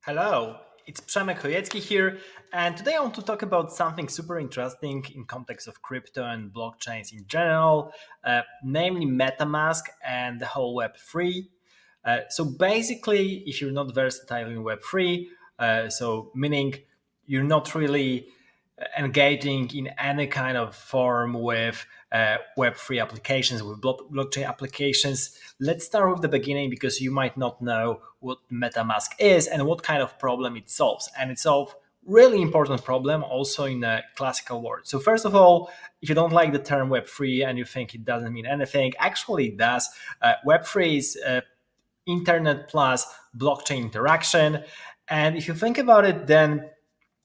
Hello, it's Przemek Chojecki here, and today I want to talk about something super interesting in context of crypto and blockchains in general, namely MetaMask and the whole Web3. So basically, if you're not versatile in Web3, so meaning you're not really engaging in any kind of form with Web3 applications, with blockchain applications. Let's start with the beginning because you might not know what MetaMask is and what kind of problem it solves. And it solves really important problem also in a classical world. So first of all, if you don't like the term Web3 and you think it doesn't mean anything, actually it does. Web3 is internet plus blockchain interaction. And if you think about it, then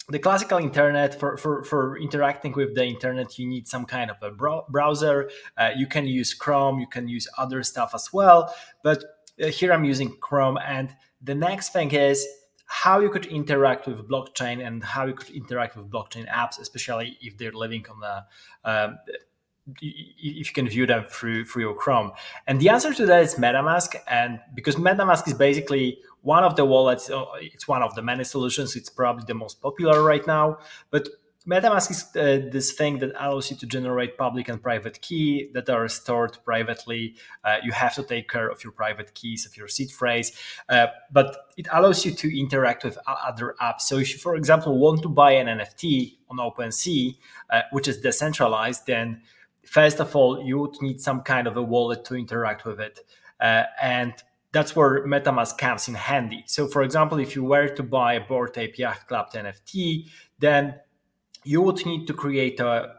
the classical internet for interacting with the internet you need some kind of a browser. You can use Chrome, you can use other stuff as well, but here I'm using Chrome. And the next thing is how you could interact with blockchain and how you could interact with blockchain apps, especially if they're living on if you can view them through your Chrome. And the answer to that is MetaMask. And because MetaMask is basically one of the wallets, it's one of the many solutions. It's probably the most popular right now. But MetaMask is this thing that allows you to generate public and private key that are stored privately. You have to take care of your private keys, of your seed phrase, but it allows you to interact with other apps. So if you, for example, want to buy an NFT on OpenSea, which is decentralized, then first of all, you would need some kind of a wallet to interact with it. And that's where MetaMask comes in handy. So, for example, if you were to buy a Bored Ape Yacht Club NFT, then you would need to create the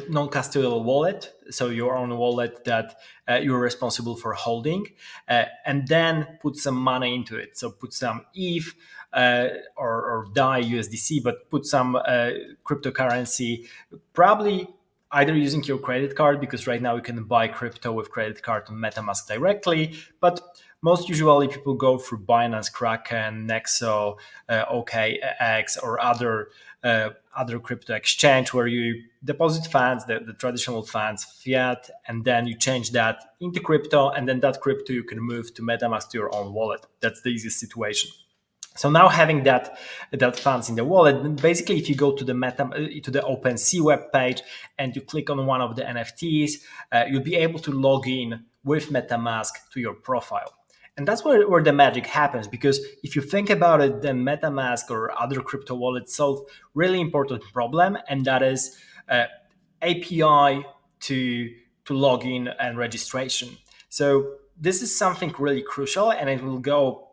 non-custodial wallet, so your own wallet that you're responsible for holding, and then put some money into it. So put some ETH or DAI USDC, but put some cryptocurrency, probably either using your credit card, because right now you can buy crypto with credit card on MetaMask directly, but most usually people go through Binance, Kraken, Nexo, OKX, or other crypto exchange where you deposit funds, the traditional funds, fiat, and then you change that into crypto, and then that crypto you can move to MetaMask to your own wallet. That's the easiest situation. So now having that funds in the wallet, basically, if you go to the OpenSea web page and you click on one of the NFTs, you'll be able to log in with MetaMask to your profile. And that's where the magic happens, because if you think about it, then MetaMask or other crypto wallets solve really important problem, and that is API to login and registration. So this is something really crucial, and it will go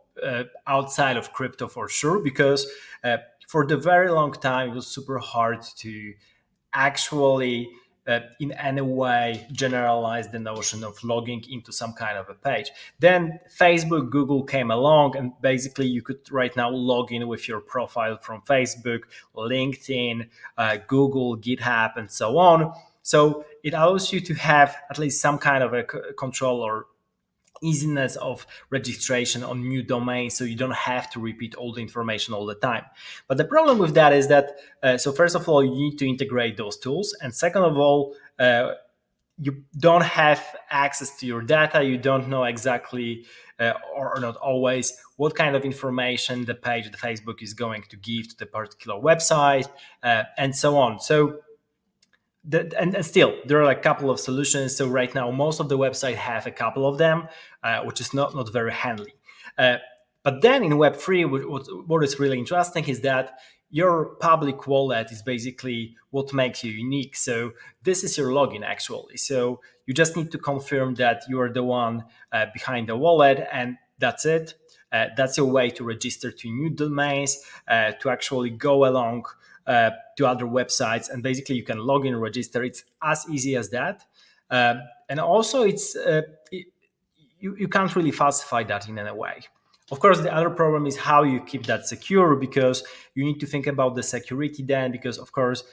outside of crypto for sure, because for the very long time it was super hard to actually in any way generalize the notion of logging into some kind of a page. Then Facebook, Google came along, and basically you could right now log in with your profile from Facebook, LinkedIn, Google, GitHub, and so on. So it allows you to have at least some kind of a control or easiness of registration on new domains, so you don't have to repeat all the information all the time. But the problem with that is that so first of all, you need to integrate those tools, and second of all, you don't have access to your data. You don't know exactly or not always what kind of information the page, the Facebook, is going to give to the particular website, and so on. So and still there are a couple of solutions. So right now most of the website have a couple of them, which is not very handy. But then in Web3, what is really interesting is that your public wallet is basically what makes you unique. So this is your login actually. So you just need to confirm that you are the one behind the wallet, and that's it. That's your way to register to new domains, to actually go along to other websites, and basically you can log in and register. It's as easy as that. And also you can't really falsify that in any way. Of course, the other problem is how you keep that secure, because you need to think about the security then, because of course,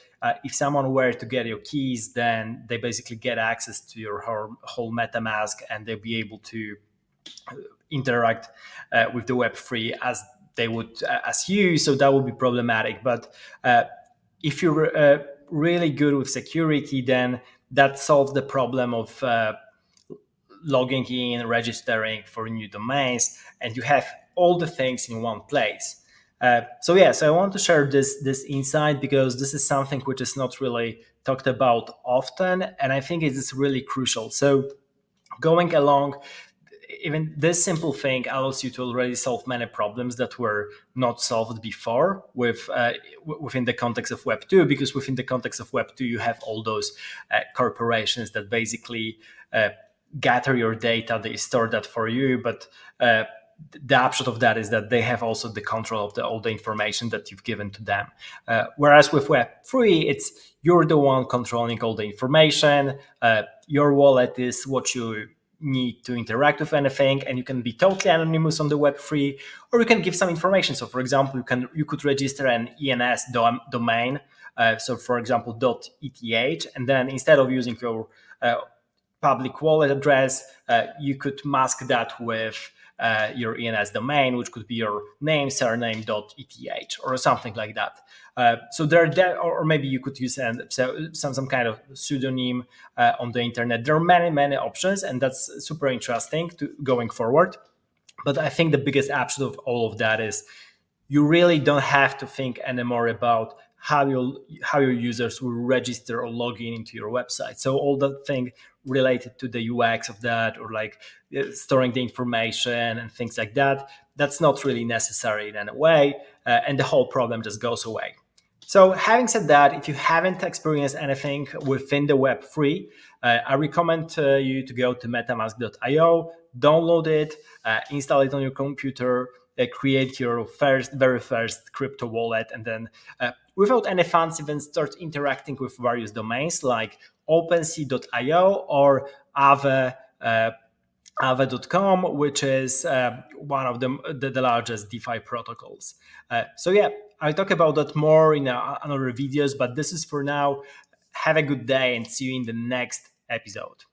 if someone were to get your keys, then they basically get access to your whole MetaMask, and they'll be able to interact with the Web3 as they would as you. So that would be problematic. But if you're really good with security, then that solves the problem of logging in, registering for new domains, and you have all the things in one place. So I want to share this insight because this is something which is not really talked about often, and I think it is really crucial. So going along, even this simple thing allows you to already solve many problems that were not solved before within the context of Web 2, because within the context of Web 2 you have all those corporations that basically gather your data, they store that for you, but the upshot of that is that they have also the control of all the information that you've given to them. Whereas with Web3, it's you're the one controlling all the information. Your wallet is what you need to interact with anything, and you can be totally anonymous on the Web3, or you can give some information. So, for example, you could register an ENS domain. So, for example, .eth, and then instead of using your public wallet address, you could mask that with your ENS domain, which could be your name, surname.eth, or something like that. So there, or maybe you could use some kind of pseudonym on the internet. There are many options, and that's super interesting going forward. But I think the biggest upshot of all of that is you really don't have to think anymore about how your users will register or log in into your website. So all that thing related to the UX of that, or like storing the information and things like that, that's not really necessary in any way, and the whole problem just goes away. So having said that, if you haven't experienced anything within the Web3, I recommend you to go to metamask.io, download it, install it on your computer, create your very first crypto wallet, and then without any funds, even start interacting with various domains like OpenSea.io or Aave. Aave.com, which is one of the largest DeFi protocols. So yeah, I'll talk about that more in another videos, but this is for now. Have a good day and see you in the next episode.